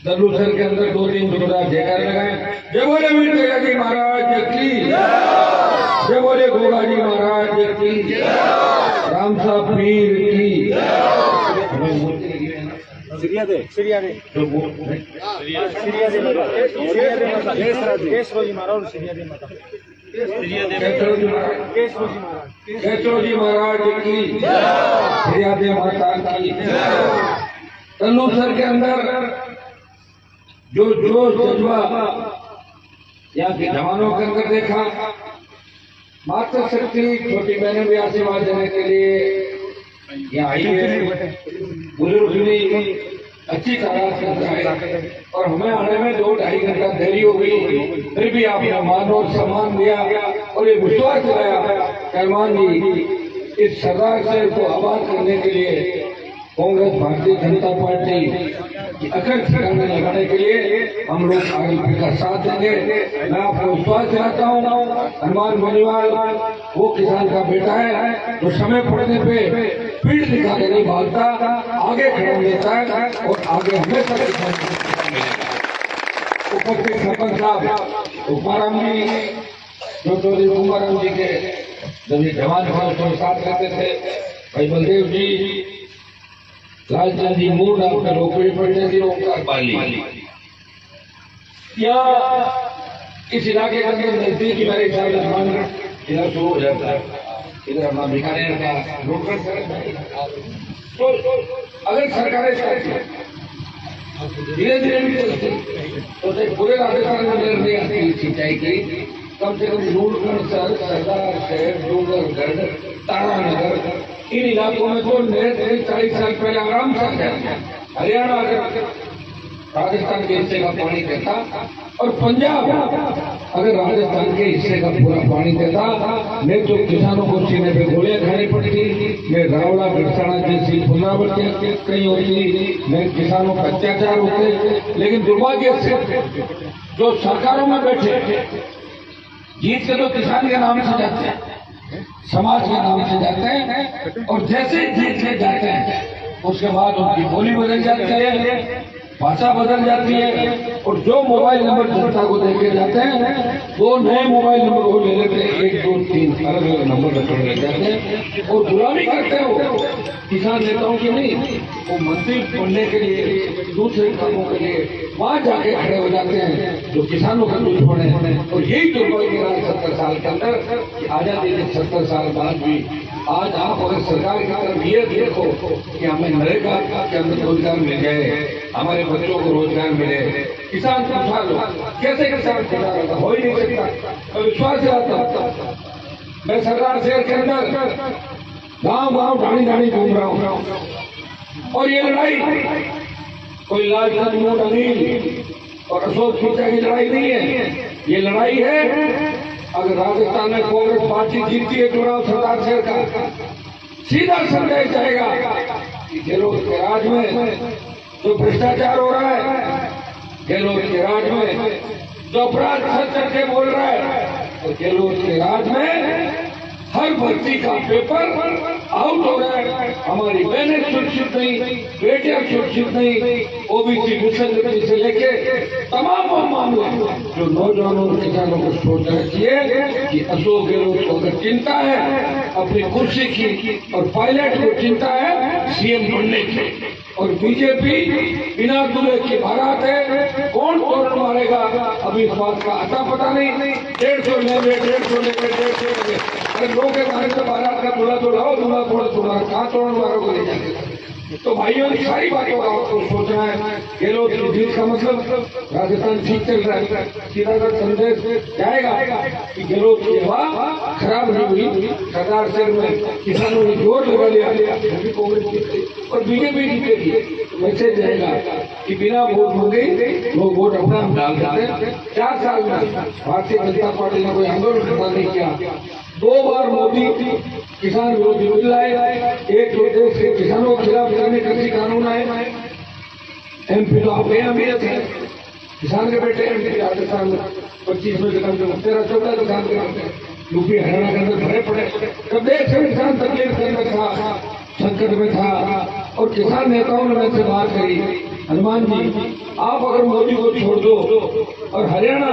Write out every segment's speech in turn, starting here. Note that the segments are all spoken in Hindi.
दल्लूसर के अंदर 2-3 जोरदार जयकार लगाए। जय बोले वीर जी महाराज की, जय बोले गोगा जी महाराज की, राम साहब पीर की। सीरिया दे सीरिया दे सीरिया दे केसरो जी महाराज सीरिया दे माता केसरो जी महाराज की, सीरिया दे माता की। दल्लूसर के अंदर जो जोश जज्बा यहाँ के जवानों के अंदर देखा, मातृ शक्ति छोटी बहनें भी आशीर्वाद देने के लिए यहाँ आई है। बुजुर्ग भी अच्छी तादाद से आए और हमें आने में 2-2.5 घंटा देरी हो गई, फिर भी आपने मान और सम्मान दिया और ये विश्वास दिलाया कहमान जी इस सरदार से को आबाद करने के लिए कांग्रेस भारतीय जनता पार्टी अखंड सरकार में लगाने के लिए हम लोग आगे का साथ देंगे। मैं आपको विश्वास दिलाता हूँ हनुमान बनीवाल वो किसान का बेटा है जो समय पड़ने पे पीठ दिखा के नहीं भागता, आगे खड़ा देता है और आगे हमेशा किसान ऊपर के सरपंच साहब उपाराम जी जो चौधरी उपाराम जी के जब ये जवान उसके साथ रहते थे, भाई बलदेव जी, लालचंद जी मूड आपका रोकड़ी पड़ने की ओंकार बाली या इस इलाके का नजदीक मेरे ख्याल इधर शुरू हो जाता है, इधर अपना बीकानेर का रोकड़ तो अगर सरकारें धीरे धीरे भी चलती तो पूरे राजस्थान में नजर नहीं आती सिंचाई की, कम से कम नूरगढ़ सरदार शहर डूंगरगढ़ तारानगर इन इलाकों में तो नए 40 साल पहले आराम से हरियाणा अगर राजस्थान के हिस्से का पानी देता और पंजाब अगर राजस्थान के हिस्से का पूरा पानी देता, मैं तो किसानों को सीने पे गोलियां खानी पड़ती, मैं रावड़ा बिरसाना जैसी पुनरावृत्तियां कहीं होती, मैं किसानों का अत्याचार होते। लेकिन दुर्भाग्य से जो सरकारों में बैठे जीत के तो किसान के नाम से जाते हैं, समाज के नाम से जाते हैं और जैसे जीत के जाते हैं उसके बाद उनकी बोली बदल जाती है, भाषा बदल जाती है और जो मोबाइल नंबर जनता को देके जाते हैं वो नए मोबाइल नंबर वो ले लेते हैं, 1, 2, 3 अलग अलग नंबर रखने लग जाते हैं और गुलामी करते हो किसान नेताओं की नहीं, वो मंत्री बनने के लिए दूसरे कामों के लिए वहां जाके खड़े हो जाते हैं जो किसानों का दुश्मन है। और यही दुर्भाग्य रहा 70 साल के अंदर, आजादी के 70 साल बाद भी आज आप अगर सरकार की तरफ ये देखो कि हमें नरेगा के अंदर रोजगार मिल जाए, हमारे बच्चों को रोजगार मिले, किसान खुशहाल हो, कैसे किसान खुशहाल होगा, हो ही नहीं सकता। मैं विश्वास दिलाता मैं सरदार शहर के अंदर गांव गांव ढाणी ढाणी घूम रहा हूँ और ये लड़ाई कोई लालचंद मूड अनिल और अशोक खींचा की लड़ाई नहीं है, ये लड़ाई है अगर राजस्थान में कांग्रेस पार्टी जीतती है चुनाव सरदार शहर का, सीधा संदेश जाएगा कि गहलोत के राज में जो भ्रष्टाचार हो रहा है, गहलोत के राज में जो अपराध सच करके बोल रहा है, और गहलोत के राज में हर भर्ती का पेपर आउट हो रहा है, हमारी बहनें सुरक्षित नहीं, बेटियां सुरक्षित नहीं, ओबीसी मुसलमान से लेके तमाम मामले जो नौजवानों और किसानों को सोचना चाहिए कि अशोक गहलोत को अगर चिंता है अपनी कुर्सी की और पायलट को चिंता है सीएम बनने की, और बीजेपी बिना दूल्हे की बारात है, कौन तोरण मारेगा अभी इस बात का अता पता नहीं, 150 लेंगे 150 लेंगे 150 लेंगे, अरे लोग के बारे में बारात का दूल्हा तोड़ाओ, दूल्हा थोड़ा कहाँ तोरण मारोगे ले जाके। तो भाइयों की सारी बातों का आपको सोचना है, गहलोत की जीत का मतलब राजस्थान ठीक चल रहा है, सीधा सा संदेश जाएगा कि गहलोत की हवा खराब नहीं हुई, सरदार शहर में किसानों ने जोर लगा लिया कांग्रेस जीत और बीजेपी जीतेगी, मैसेज जाएगा कि बिना वोट हो गई लोग वोट अपना डाल देते हैं। 4 साल में भारतीय जनता पार्टी ने कोई आंदोलन खड़ा नहीं किया, 2 बार मोदी किसान विरोधी बिल लाए, एक तो देश के किसानों के खिलाफ करने कृषि कानून आए, एमपी तो आप यहाँ भी थे, किसान के बेटे एमपी राजस्थान में 25 में से कम से कम 13-14 किसान के बेटे, यूपी हरियाणा के अंदर भरे पड़े, जब देश से किसान तकलीफ के अंदर था, संकट में था और किसान नेताओं ने मुझसे बात करी हनुमान जी, आप अगर मोदी को छोड़ दो और हरियाणा,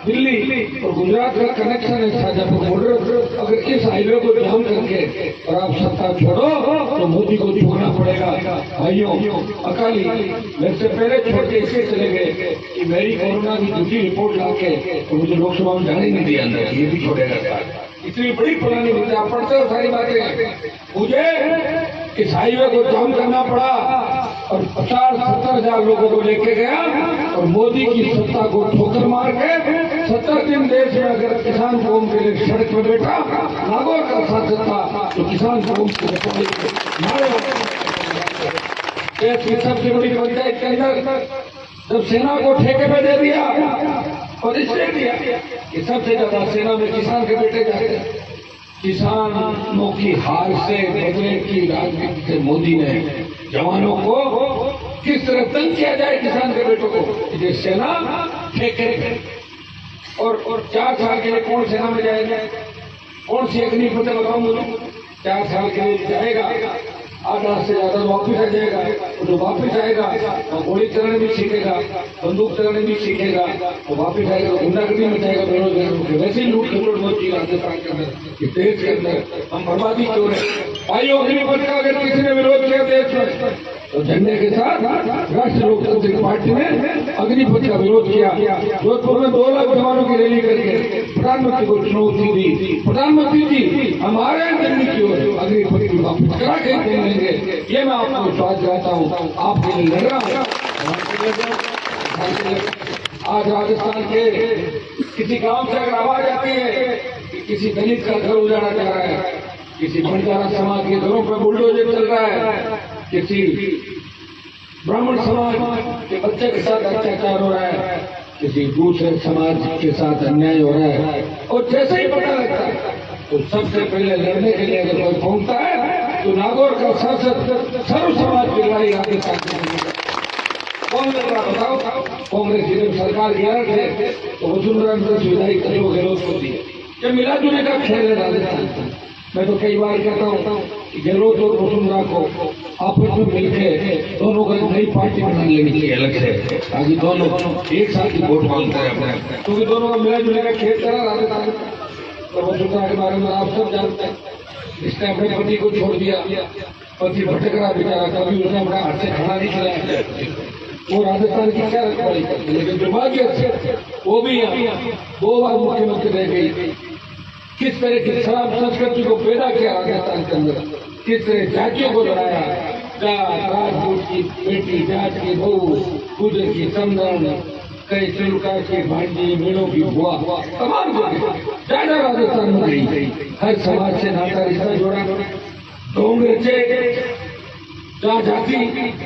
दिल्ली और गुजरात का कनेक्शन है शाजापुर बॉर्डर, अगर इस हाईवे को जाम करके और आप सत्ता छोड़ो तो मोदी को छोड़ना पड़ेगा। भाइयों, अकाली मेरे से पहले छोड़ के इसलिए चले गए कि मेरी कोरोना की दूसरी रिपोर्ट लाके तो मुझे लोकसभा में जाने नहीं दिया अंदर, ये भी छोड़ेगा। इतनी बड़ी पुरानी बातें आप पढ़ते हो सारी बातें। मुझे इस हाईवे को जाम करना पड़ा और 50-70 हजार लोगों को लेके गया और मोदी की सत्ता को ठोकर मार के 70 दिन देश में अगर किसान कौम के लिए सड़क पर बैठा नागौर का शासक था तो किसान कौम के मारे। देश की सबसे बड़ी पंचायत के अंदर जब सेना को ठेके पे दे दिया और इसलिए दिया कि सबसे ज्यादा सेना में किसान के बेटे जाते हैं। किसानों की हार से बचने की राजनीति से मोदी ने जवानों को किस तरह तंग किया जाए, किसान के बेटों को ये सेना ठेके और 4 साल के लिए कौन सेना में जाएगा, कौन सी अग्नि पता बताऊं मुझे, 4 साल के लिए जाएगा, 8 लाख से ज्यादा वापिस आ जाएगा। तो वापिस आएगा तो गोली चलाने भी सीखेगा, बंदूक चलाने भी सीखेगा, तो वापिस आएगा तो गुंडागर्दी में जाएगा, बेरोजगारों के वैसे ही लूट खसोट मची राजस्थान के अंदर, देश के अंदर हम बर्बादी क्यों है। भाइयों, अग्निपथ का अगर किसी ने विरोध किया देश में तो झंडे के साथ राष्ट्रीय लोकतांत्रिक पार्टी ने अग्निपथ का विरोध किया। जोधपुर में 2 लाख जवानों की रैली करके प्रधानमंत्री को चुनौती दी, प्रधानमंत्री जी हमारे दिल्ली की ओर अग्निपथ की वापस करा के देंगे, ये मैं आपको विश्वास दिलाता हूँ। आपके लिए लड़ रहा हूँ। आज राजस्थान के किसी गांव से अगर आवाज आती है कि किसी दलित का घर उजाड़ा जा रहा है, किसी बंजारा समाज के घरों पर बुलडोजर चल रहा है, किसी ब्राह्मण समाज के बच्चे के साथ अत्याचार हो रहा है, किसी दूसरे समाज के साथ अन्याय हो रहा है, और जैसे ही पता लगता है तो सबसे पहले लड़ने के लिए अगर कोई पहुंचता है तो नागौर का शासक सर्व समाज की लड़ाई राजस्थान में कौन लड़ रहा बताओ। कांग्रेस जब सरकार गिरा थे तो वसुंधरा सुविधाई करो गहलोत को दी। ये मिला जुले का खेल है राजस्थान का। मैं तो कई बार कहता हूँ कि गहलोत और वसुंधरा को आपस में मिलकर दोनों को नई पार्टी बना लेनी चाहिए अलग से, ताकि दोनों एक साथ ही वोट मांगते हैं अपने, क्योंकि दोनों का मिला जुले का खेल करा राजस्थान में। तो वसुंधरा के बारे में आप सब जानते हैं, इसने अपने पति को छोड़ दिया, पति भटक रहा बेचारा, कभी उसने अपना हाथ से खाना नहीं खिलाया, वो राजस्थान की क्या रखवाली करती, लेकिन दुर्भाग्य से वो भी यहाँ 2 बार मुख्यमंत्री रह गई। किस तरह की शराब संस्कृति को पैदा किया राजस्थान के अंदर, किस तरह जातियों को लड़ाया, राजपूत की बेटी, जाट की बहू, गुजर की समदन, कई चलुका की भांजी, मीणों की बुआ, तमाम ज्यादा राजस्थान में गई। हर समाज से नाता रिश्ता जोड़ा, डोंगरे जहाँ जाती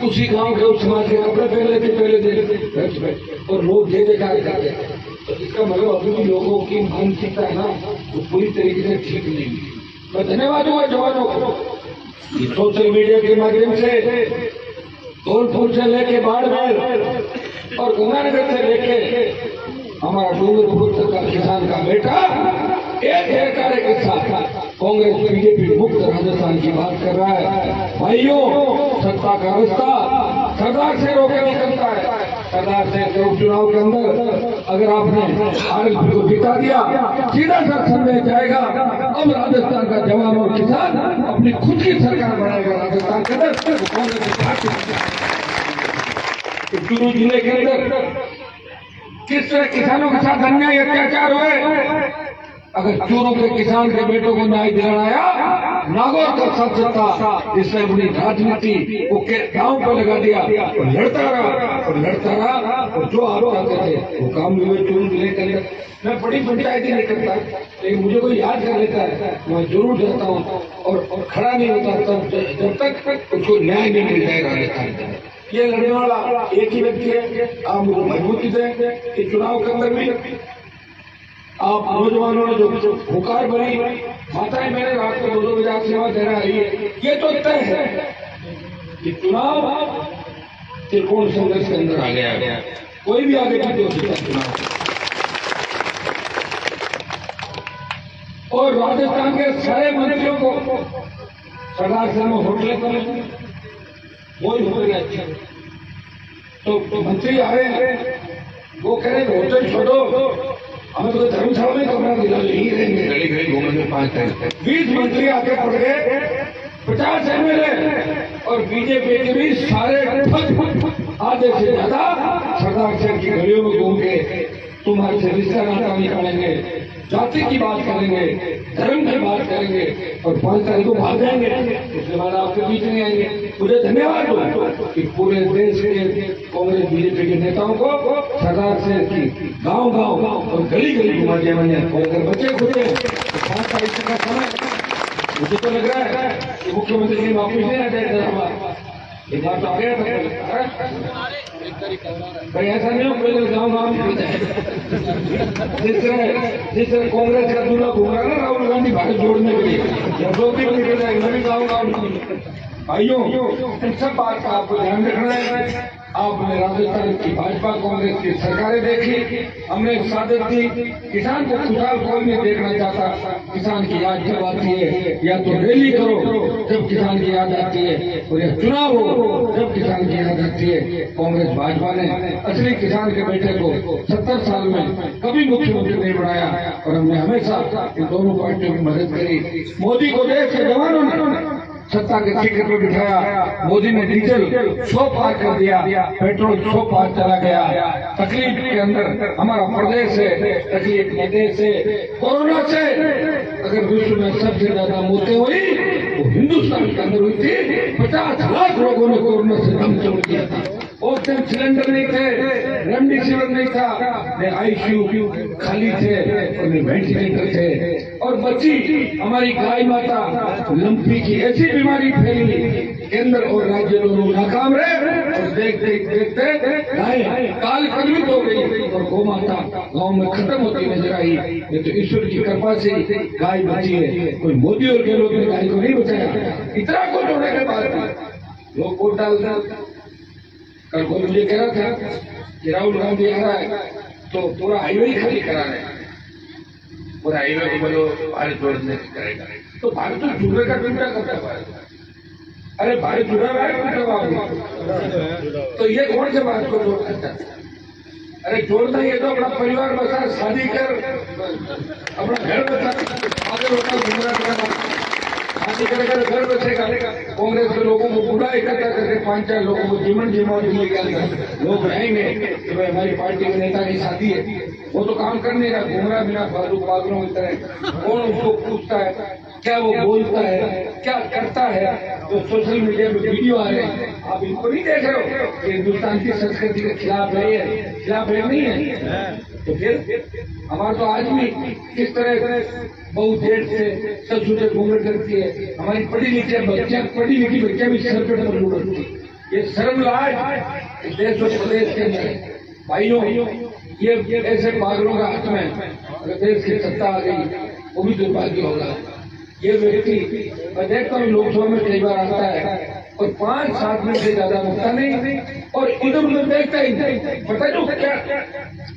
उसी गांव के उस समाज के कपड़े पहन लेते पहले दिन और लोग ये देखा करते। तो इसका मतलब अभी भी लोगों की मानसिकता है ना, वो पूरी तरीके से ठीक नहीं है। मैं धन्यवाद हुआ जवानों को सोशल मीडिया के माध्यम से धौलपुर से लेके बाड़मेर और गंगानगर से लेके हमारा डूंगरपुर तक का किसान का बेटा एक कार्य के साथ कांग्रेस बीजेपी मुक्त राजस्थान की बात कर रहा है। भाइयों, सत्ता का रास्ता सरदार से रोके निकलता है। सरदार से उपचुनाव के अंदर अगर आपने आरएलपी को जिता दिया, सीधा सा संदेश जाएगा, अब राजस्थान का जवान और किसान अपनी खुद की सरकार बनाएगा राजस्थान के अंदर। कांग्रेस चुरू जिले के अंदर किस तरह किसानों के साथ अन्याय अत्याचार हुए, अगर चूरू के किसान के बेटों को न्याय दिलाया, नागौर का शासक था जिसने अपनी राजनीति को गांव पर लगा दिया और लड़ता रहा और जो आरोप आते थे वो काम भी हुए चूरू जिले के अंदर। मैं बड़ी पंचायती नहीं करता, लेकिन मुझे कोई याद कर लेता है मैं जरूर जाता हूँ और खड़ा नहीं होता तब जब तक उसको न्याय नहीं मिल जाएगा राजस्थान में। ये लड़ने वाला एक ही व्यक्ति है। आप मुझे मजबूती दें कि चुनाव के अंदर भी आप नौजवानों ने जो हुकार भरी माताएं मैंने रात को 2-2 बजे सेवा दे रही है, ये तो तय है कि चुनाव त्रिकोण संघर्ष के अंदर आ गया, कोई भी आगे नहीं हो सकता चुनाव। और राजस्थान के सारे मंत्रियों को सरदार साहब होटलें कर वही होटल अच्छे तो मंत्री आ रहे हैं, वो कह रहे हैं होटल छोड़ो, हमें तो धर्मशाला में कमरा दिला, यही रहेंगे, गली गली घूमेंगे 5 दिन। 20 मंत्री आके पड़ गए, 50 MLA और बीजेपी के भी सारे आधे से ज्यादा सरदार शहर की गलियों में घूम के तुम्हारे से रिश्ता नाता निकालेंगे, जाति की बात करेंगे, धर्म की बात करेंगे और 5 तारीख को भाग जाएंगे। उसके बाद आपके बीच नहीं आएंगे। मुझे धन्यवाद दो कि पूरे देश के कांग्रेस बीजेपी के नेताओं को सरदार शहर की गांव गांव और गली गली घुमा दिया मैंने। और अगर बचे खुदे तो 5 तारीख का समय मुझे तो लग रहा है कि मुख्यमंत्री जी वापिस नहीं आ जाएगा। एक बार तो आ गया था, भाई ऐसा नहीं हो पहले गाँव गाँव जिस तरह कांग्रेस का दूल्हा घूम रहा है ना राहुल गांधी भारत जोड़ने के लिए, या 2 दिन निकल जाएगा, मैं भी गाँव गाँव। भाइयों, इन सब बात का आपको ध्यान रखना है। आपने राजस्थान की भाजपा कांग्रेस की सरकारें देखी, हमने सादत दी, किसान को खुशहाल कोई नहीं देखना चाहता। किसान की याद जब आती है या तो रैली करो जब किसान की याद आती है, और या चुनाव हो जब किसान की याद आती है। कांग्रेस भाजपा ने असली किसान के बेटे को 70 साल में कभी मुख्यमंत्री नहीं बनाया, और हमने हमेशा इन दोनों पार्टियों की मदद करी। मोदी को देश के जवानों ने सत्ता के टिकट पर बिठाया। मोदी ने डीजल 100 पार कर दिया, पेट्रोल 100 पार चला गया। तकलीफ के अंदर हमारा प्रदेश है, तकलीफ प्रदेश है। कोरोना से अगर विश्व में सबसे ज्यादा मौतें हुई वो हिंदुस्तान के अंदर हुई थी। 50 लाख लोगों ने कोरोना से दम तोड़ दिया था। ऑक्सीजन सिलेंडर नहीं थे, रेमडेसिविर नहीं था, न ICU खाली थे और न वेंटिलेटर थे। और बच्ची हमारी गाय माता लंपी की ऐसी बीमारी फैली, केंद्र और राज्य दोनों नाकाम रहे, और देखते देखते गाय काल कलवित हो गई और गौ माता गाँव में खत्म होती नजर आई। ये तो ईश्वर की कृपा से गाय बची है, कोई मोदी और गहलोत ने गाय को नहीं बचाया। इतना कुछ होने के बाद लोग वोट डाल दें। कल को मुझे कह रहा था कि राहुल गांधी आ रहा है तो पूरा हाईवे ही खाली करा रहे हैं, पूरा हाईवे को बोलो भारत जोड़ने करेगा, तो भारत तो जुड़ने का चिंता करता है। अरे भारत जुड़ा रहा है तो ये कौन से बात को जोड़ सकता है? अरे जोड़ना ये तो अपना परिवार बसा, शादी कर, अपना घर बसा, आगे होता गुमराह शादी करेगा तो घर बचेगा। कांग्रेस के लोगों को पूरा इकट्ठा करके 5-4 लोगों को जीवन जीवन दिए गए, लोग रहेंगे कि भाई हमारी पार्टी के नेता की शादी है। वो तो काम कर नहीं रहा, घूमरा बिना फालतू पागलों की तरह। कौन उसको पूछता है, क्या वो बोलता है, क्या करता है? जो सोशल मीडिया में वीडियो आ रहे हैं, आप इनको नहीं देख रहे हो कि हिंदुस्तान की संस्कृति के खिलाफ है, खिलाफ है नहीं है? तो फिर हमारा तो आज भी किस तरह बहुत देर से सब सूझे घूंघट करती है। हमारी पढ़ी लिखी बच्चियां भी सर पे पर उड़ती है। ये शर्मलाज इस देश और प्रदेश के अंदर। भाइयों, ये ऐसे पागलों का हाथ में अगर देश की सत्ता आ गई वो भी दुर्भाग्य होगा। ये व्यक्ति मैं देखता हूँ लोकसभा में कई बार आता है और 5-7 मिनट से ज्यादा होता नहीं, और इधर उधर देखता ही नहीं, पता नहीं क्या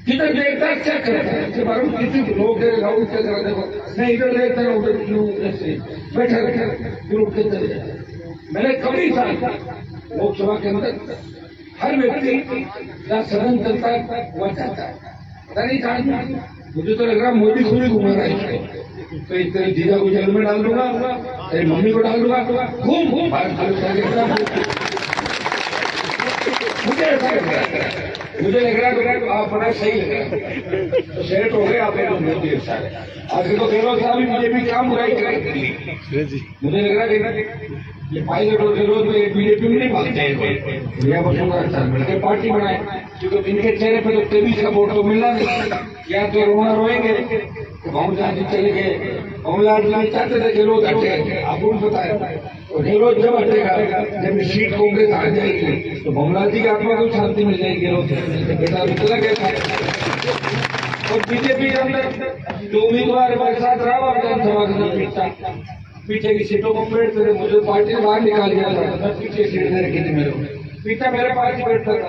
किधर देखता है, क्या करता है। इसके बारे में किसी लोग राहुल क्या करा, देखो नहीं इधर देखता है उधर बैठा ग्रुप के अंदर। मैंने कभी था लोकसभा के अंदर हर व्यक्ति या सदन चलता है वह चाहता है, पता नहीं कहा। मुझे तो लग रहा मुझे खुद ही घुमा रहा है। तो तेरी जीजा को जेल में डाल दूंगा, तेरी मम्मी को डाल दूंगा, घूम घूम मुझे लग रहा है तो आप बड़ा सही लग रहा है, तो सेट हो गए आप मोदी सारे। आज तो गहलोत साहब भी मुझे भी काम बुराई करेंगे। मुझे लग रहा है ये पायलट और गहलोत में बीजेपी में नहीं भागते हैं, मिलकर पार्टी बनाए, क्योंकि इनके चेहरे पर तो तेजी का वोट तो मिलना नहीं। या तो रोना रोएंगे तो बहुमत जी चले गए, बहुमत जी चाहते थे गहलोत हटे, आप उनको बताए। और गहलोत जब हटेगा, जब सीट कांग्रेस आ जाएगी तो बहुमत जी की आत्मा को शांति मिल जाएगी। गहलोत बेटा चला गया। और बीजेपी के अंदर जो उम्मीदवार हमारे साथ रहा विधानसभा का पीछे की सीटों को पेड़ थे, मुझे पार्टी से बाहर निकाल दिया था, पीछे सीट दे रखी थी मेरे पीछा मेरे पास ही बैठता था।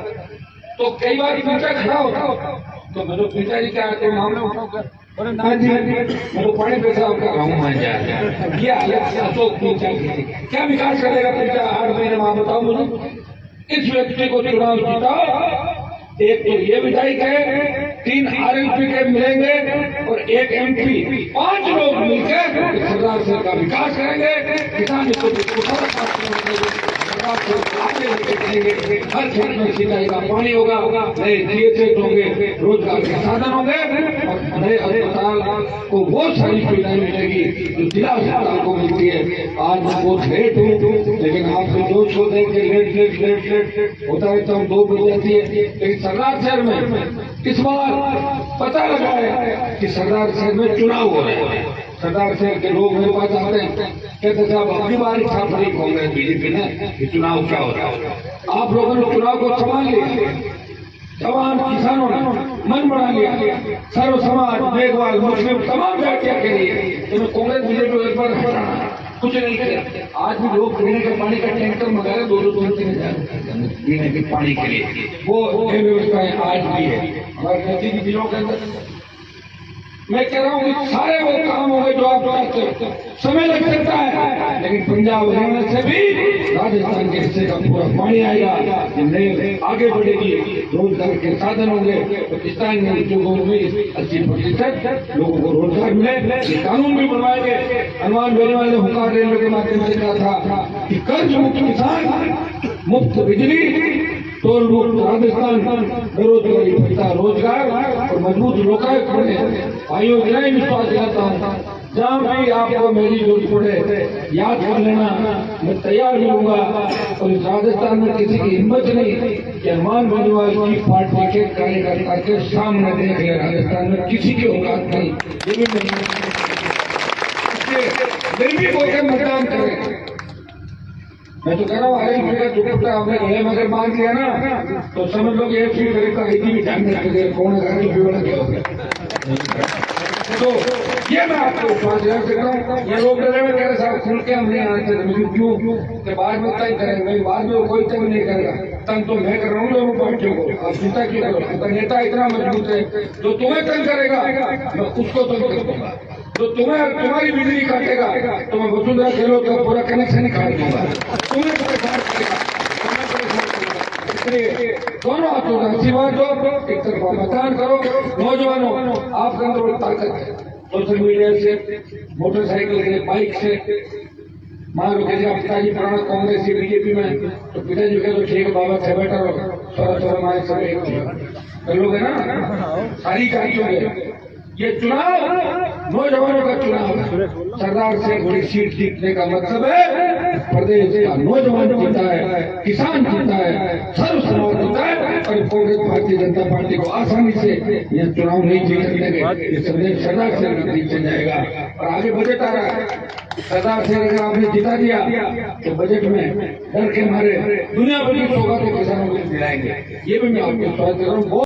तो कई बार पीछा खड़ा होता तो मेरे पिताजी क्या आते मामले उठाकर, अरे ना जी मेरे पढ़े पैसा आपका गाँव मान जाए। ये अशोक पीछा क्या विकास करेगा पीछा 8 महीने में, बताओ मुझे इस व्यक्ति को चुनाव जीता। एक तो ये विधायक है, 3 RLP के मिलेंगे और 1 MP, 5 लोग मिलकर सरदार शहर का विकास करेंगे। किसान को आगे लेके चलेंगे। हर क्षेत्र में सिंचाई का पानी होगा, नए थिएटर होंगे, रोजगार के साधन होंगे और नए अस्पताल को बहुत सारी सुविधाएं मिलेगी जो जिला अस्पताल को मिलती है। आज मैं बहुत लेट हूँ, लेकिन आपसे जो शो देंगे लेट होता है तो हम 2 बज जाती है। लेकिन सरदार शहर में इस बार पता लगा है कि सरदार शहर में चुनाव हो रहे हैं। सरदार शहर के लोग मेरे पास आते हैं, कहते साहब अपनी बार इच्छा पड़ी कांग्रेस बीजेपी ने कि चुनाव क्या हो रहा है। आप लोगों ने चुनाव को संभाल लिया, जवान किसानों ने मन बना लिया, सर्व समाज मेघवाल मुस्लिम तमाम जातियों के लिए कांग्रेस बीजेपी एक बार हटाना कुछ नहीं किया। आज भी लोग पीने के पानी का टैंकर मंगा रहे 2-3 हजार पीने के पानी के लिए। वो व्यवस्थाएं आज भी है हमारे नजदीकी जिलों के अंदर। मैं कह रहा हूँ सारे वो काम होंगे जो आप करते हो, समय लग सकता है, लेकिन पंजाब हरियाणा से भी राजस्थान के हिस्से का पूरा पानी आएगा, आगे बढ़ेगी, रोजगार के साधन होंगे। पाकिस्तान में लोगों में 80% लोगों को रोजगार मिले। ये कानून भी बनवाएंगे। हनुमान बेनीवाल ने हुकार रेलवे के माध्यम से कहा था कि कर्ज मुक्त किसान, मुफ्त बिजली, टोल मुक्त राजस्थान, बेरोजगारी भत्ता रोजगार और मजबूत लोकायुक्त बने। भाइयों मैं विश्वास दिलाता हूँ, जहाँ भी आपको मेरी जरूरत पड़े याद कर लेना, मैं तैयार भी हूँगा। और इस राजस्थान में किसी की हिम्मत नहीं कि हनुमान बेनीवाल की पार्टी के कार्यकर्ता के सामने देख ले। राजस्थान में किसी की औकात नहीं, ये भी नहीं बोलकर मतदान करें। मैं तो कह रहा हूँ RLP का दुपट्टा हमने गले में अगर बांध लिया ना तो समझ लो कि एक फीट का भी ध्यान में रखेंगे कौन RLP वाला क्या होगा। तो ये मैं आपको विश्वास दिला सकता हूँ। ये लोग डरे में कह रहे साहब खुल के हम नहीं आते, क्यों कि बाद में तय करेंगे, बाद में कोई तय नहीं करेगा। तंग तो मैं कर रहा हूँ दोनों पार्टियों को। आप चिंता की करो, नेता इतना मजबूत है जो तुम्हें तंग करेगा मैं उसको तंग कर दूंगा, जो तुम्हारी बिजली काटेगा तो मैं वसुंधरा खेलों का पूरा कनेक्शन ही काट दूंगा, तुम्हें परेशान करेगा। दोनों हाथों का आशीर्वाद दो, एक तरफा मतदान करो। नौजवानों आपके अंदर बड़ी ताकत है, सोशल मीडिया से, मोटरसाइकिल से, बाइक से। मान लो जैसे पिताजी पुराना कांग्रेस से बीजेपी में, तो पिताजी कहे तो ठीक है बाबा से बेटर हो, थोड़ा हमारे सब एक लोग है ना, सारी जातियों के। ये चुनाव नौजवानों का चुनाव है। सरदार से बड़ी सीट जीतने का मतलब है प्रदेश का नौजवान जीता है, किसान जीता है, सर्व समाज जीता है। और कांग्रेस भारतीय जनता पार्टी को आसानी से यह चुनाव नहीं जीतने देंगे। ये संदेश सरदार से जीत जाएगा। और आगे बजट आ रहा है, सरदार से अगर आपने जिता दिया तो बजट में डर के मारे दुनिया भर की सौगातें किसानों को दिलाएंगे। ये भी मैं आपको स्वागत कर रहा हूँ।